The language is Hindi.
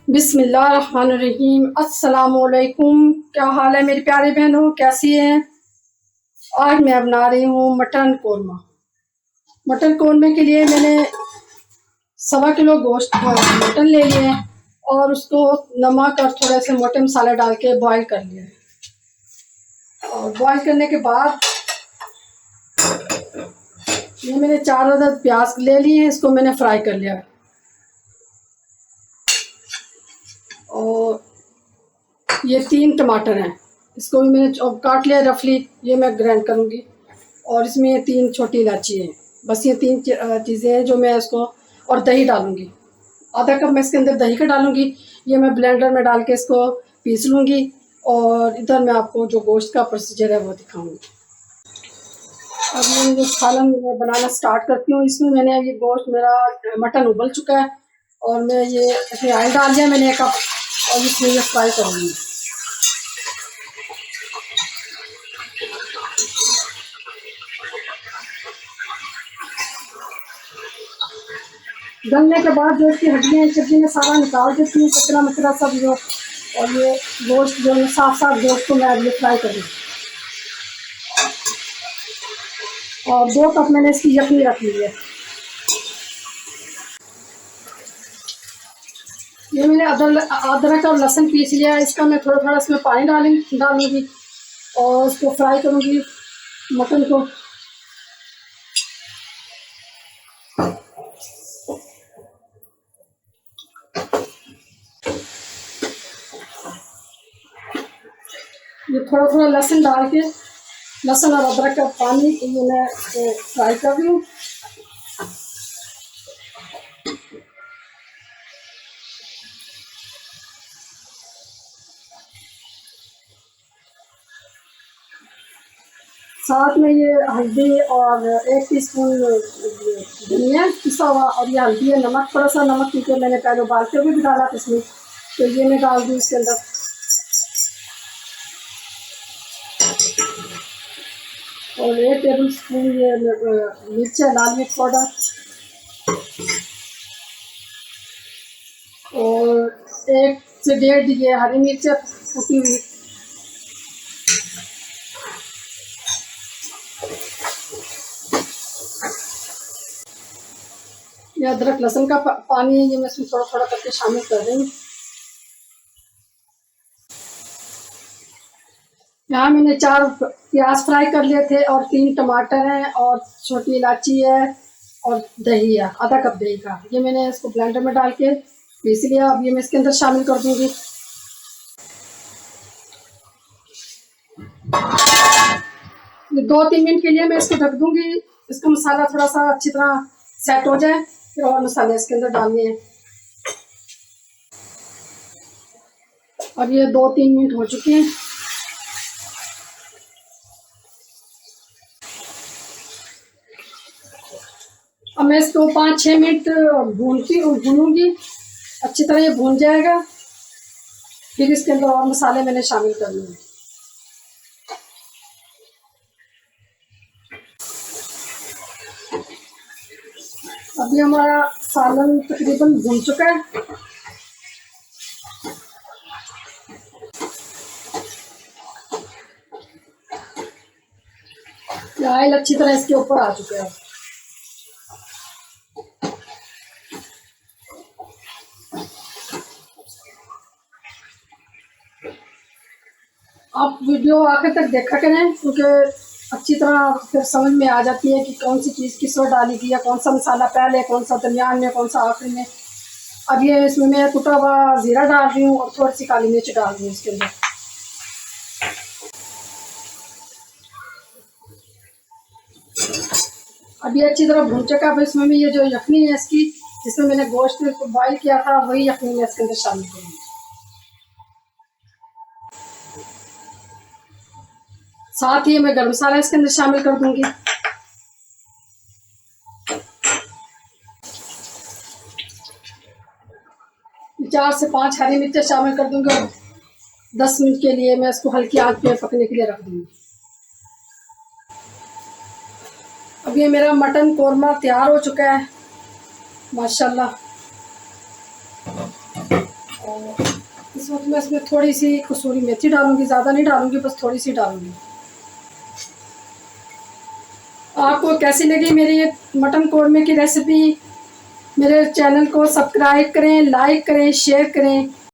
बिस्मिल्लाहिर्रहमानिर्रहीम। अस्सलामुअलैकुम। क्या हाल है मेरी प्यारी बहनों, कैसी हैं? आज मैं बना रही हूँ मटन कोरमा। मटन कोरमे के लिए मैंने 1.25 किलो गोश्त मटन ले लिए हैं और उसको नमक और थोड़े से मोटे मसाले डाल के बॉईल कर लिया है। और बॉईल करने के बाद ये मैंने 4 अदद प्याज ले लिए हैं, इसको मैंने फ्राई कर लिया है। और ये 3 टमाटर हैं, इसको भी मैंने काट लिया रफली, ये मैं ग्राइंड करूँगी। और इसमें ये 3 छोटी इलायची है। बस ये 3 चीज़ें हैं जो मैं इसको, और दही डालूँगी। आधा कप मैं इसके अंदर दही का डालूँगी। ये मैं ब्लेंडर में डाल के इसको पीस लूँगी। और इधर मैं आपको जो गोश्त का प्रोसीजर है वो दिखाऊँगी। अब मैं जो सालन बनाना स्टार्ट करती हूँ, इसमें मैंने ये गोश्त मेरा मटन उबल चुका है और मैं ये इसमें ऑयल डाल दिया मैंने 1 कप, और इसमें ये फ्राई करूँगी। गलने के बाद जो इसकी हड्डियाँ सब्जी में सारा निकाल देती हूँ, कचरा मचरा सब जो। और ये गोश्त जो है साफ साफ गोश्त को मैं अब ये फ्राई करूँ। और 2 कप मैंने इसकी यखनी रख ली है। ये मैंने अदरक और लहसुन पीस लिया है, इसका मैं थोड़ा थोड़ा इसमें पानी डालूँगी और उसको फ्राई करूँगी मटन को। ये थोड़ा थोड़ा लहसुन डाल के, लहसुन और अदरक का पानी ये मैं फ्राई कर रही हूँ। साथ में ये हल्दी और 1 टीस्पून धनिया पिसा हुआ, और ये हल्दी है, नमक थोड़ा सा नमक, क्योंकि मैंने पहले उबालते हुए भी डाला था इसमें, तो ये मैं डाल दूँ इसके अंदर। और 1 टेबल स्पून ये मिर्च है, लाल मिर्च पाउडर, और 1 से 1.5 ये हरी मिर्च कुटी हुई। ये अदरक लहसुन का पानी है, ये मैं इसमें थोड़ा थोड़ा करके शामिल कर रही हूँ। यहाँ मैंने 4 प्याज फ्राई कर लिए थे, और 3 टमाटर हैं, और छोटी इलायची है, और दही है, आधा कप दही का। ये मैंने इसको ब्लेंडर में डाल के पीस लिया। अब ये मैं इसके अंदर शामिल कर दूँगी। ये 2-3 मिनट के लिए मैं इसको ढक दूँगी, इसका मसाला थोड़ा सा अच्छी तरह सेट हो जाए, फिर और मसाले इसके अंदर डालने हैं। अब ये 2-3 मिनट हो चुके हैं। अब मैं इसको 5-6 मिनट भूनूंगी, अच्छी तरह ये भून जाएगा। फिर इसके अंदर और मसाले मैंने शामिल कर लिए। अभी हमारा सालन तकरीबन भून चुका है। ऑयल अच्छी तरह इसके ऊपर आ चुका है। आप वीडियो आखिर तक देखा करें, क्योंकि अच्छी तरह फिर समझ में आ जाती है कि कौन सी चीज़ किस वक्त डाली गई है, कौन सा मसाला पहले, कौन सा दरमियान में, कौन सा आखिर में। अब ये इसमें मैं कुटा हुआ ज़ीरा डाल रही हूँ, और थोड़ी सी काली मिर्च डाल रही हूँ इसके अंदर। अब ये अच्छी तरह भून चुका। अब इसमें भी ये जो यखनी है इसकी, जिसमें मैंने गोश्त को बॉईल किया था, वही यखनी मैं इसके अंदर शामिल करूँगी। साथ ही मैं गरम मसाला इसके अंदर शामिल कर दूंगी। 4 से 5 हरी मिर्चें शामिल कर दूंगी, 10 मिनट के लिए मैं इसको हल्की आंच पे पकने के लिए रख दूँगी। अब ये मेरा मटन कोरमा तैयार हो चुका है माशाल्लाह। और इस वक्त मैं इसमें थोड़ी सी कसूरी मेथी डालूंगी, ज़्यादा नहीं डालूंगी, बस थोड़ी सी डालूंगी। आपको कैसी लगी मेरी ये मटन कोरमे की रेसिपी? मेरे चैनल को सब्सक्राइब करें, लाइक करें, शेयर करें